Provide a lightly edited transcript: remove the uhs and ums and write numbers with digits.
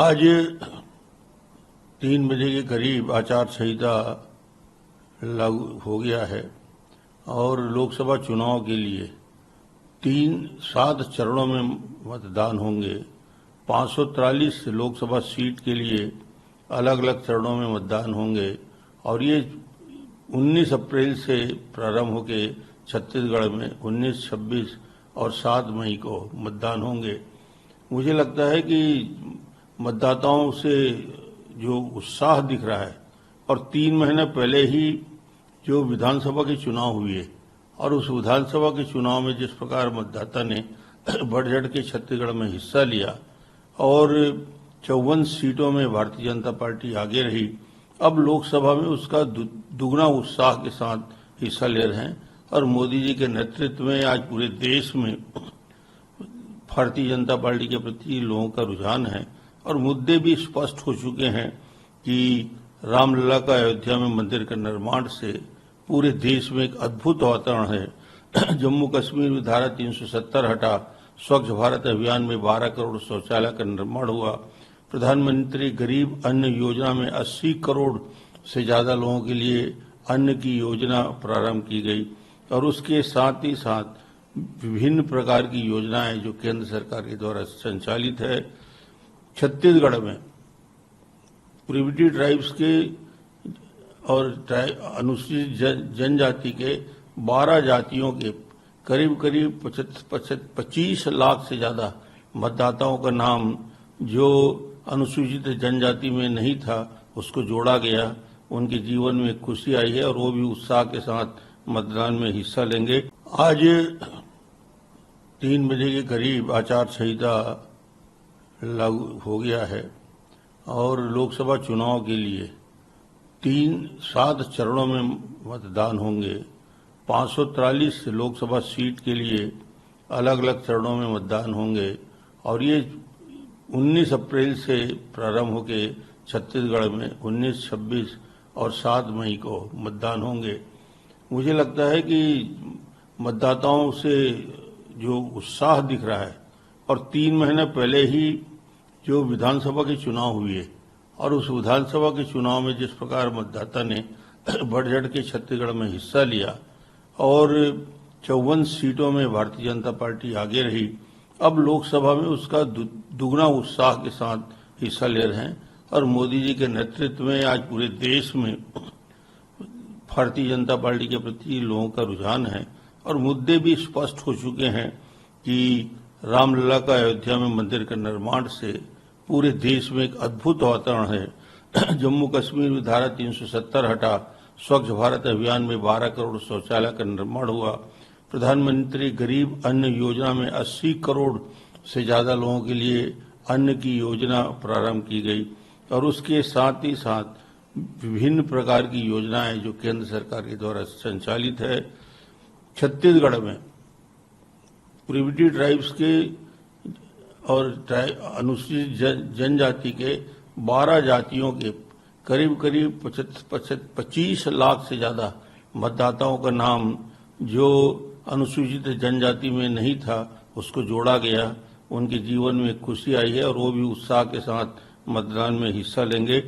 आज 3 बजे के करीब आचार संहिता लागू हो गया है और लोकसभा चुनाव के लिए 7 चरणों में मतदान होंगे। 543 लोकसभा सीट के लिए अलग अलग चरणों में मतदान होंगे और ये 19 अप्रैल से प्रारंभ होके छत्तीसगढ़ में 19, 26 और 7 मई को मतदान होंगे। मुझे लगता है कि मतदाताओं से जो उत्साह दिख रहा है और 3 महीने पहले ही जो विधानसभा के चुनाव हुए और उस विधानसभा के चुनाव में जिस प्रकार मतदाता ने बढ़ चढ़ के छत्तीसगढ़ में हिस्सा लिया और 54 सीटों में भारतीय जनता पार्टी आगे रही, अब लोकसभा में उसका दुगना उत्साह के साथ हिस्सा ले रहे हैं और मोदी जी के नेतृत्व में आज पूरे देश में भारतीय जनता पार्टी के प्रति लोगों का रुझान है और मुद्दे भी स्पष्ट हो चुके हैं कि रामलला का अयोध्या में मंदिर का निर्माण से पूरे देश में एक अद्भुत वातावरण है। जम्मू कश्मीर में धारा 370 हटा, स्वच्छ भारत अभियान में 12 करोड़ शौचालय का निर्माण हुआ, प्रधानमंत्री गरीब अन्न योजना में 80 करोड़ से ज्यादा लोगों के लिए अन्न की योजना प्रारंभ की गई और उसके साथ ही साथ विभिन्न प्रकार की योजनाएं जो केंद्र सरकार के द्वारा संचालित है। छत्तीसगढ़ में प्रिविटी ट्राइब्स के और अनुसूचित जनजाति के 12 जातियों के करीब 25 लाख से ज्यादा मतदाताओं का नाम जो अनुसूचित जनजाति में नहीं था उसको जोड़ा गया। उनके जीवन में खुशी आई है और वो भी उत्साह के साथ मतदान में हिस्सा लेंगे। आज 3 बजे के करीब आचार संहिता लागू हो गया है और लोकसभा चुनाव के लिए 7 चरणों में मतदान होंगे। 543 लोकसभा सीट के लिए अलग अलग चरणों में मतदान होंगे और ये 19 अप्रैल से प्रारंभ होके छत्तीसगढ़ में 19, 26 और 7 मई को मतदान होंगे। मुझे लगता है कि मतदाताओं से जो उत्साह दिख रहा है और 3 महीने पहले ही जो विधानसभा के चुनाव हुए और उस विधानसभा के चुनाव में जिस प्रकार मतदाता ने बढ़ चढ़ के छत्तीसगढ़ में हिस्सा लिया और 54 सीटों में भारतीय जनता पार्टी आगे रही, अब लोकसभा में उसका दुगना उत्साह के साथ हिस्सा ले रहे हैं और मोदी जी के नेतृत्व में आज पूरे देश में भारतीय जनता पार्टी के प्रति लोगों का रुझान है और मुद्दे भी स्पष्ट हो चुके हैं कि रामलला का अयोध्या में मंदिर का निर्माण से पूरे देश में एक अद्भुत वातावरण है। जम्मू कश्मीर में धारा 370 हटा, स्वच्छ भारत अभियान में 12 करोड़ शौचालय का निर्माण हुआ, प्रधानमंत्री गरीब अन्न योजना में 80 करोड़ से ज्यादा लोगों के लिए अन्न की योजना प्रारंभ की गई और उसके साथ ही साथ विभिन्न प्रकार की योजनाएं जो केंद्र सरकार के द्वारा संचालित है। छत्तीसगढ़ में प्रिविटी ट्राइब्स के और अनुसूचित जनजाति के 12 जातियों के करीब 25 लाख से ज्यादा मतदाताओं का नाम जो अनुसूचित जनजाति में नहीं था उसको जोड़ा गया। उनके जीवन में खुशी आई है और वो भी उत्साह के साथ मतदान में हिस्सा लेंगे।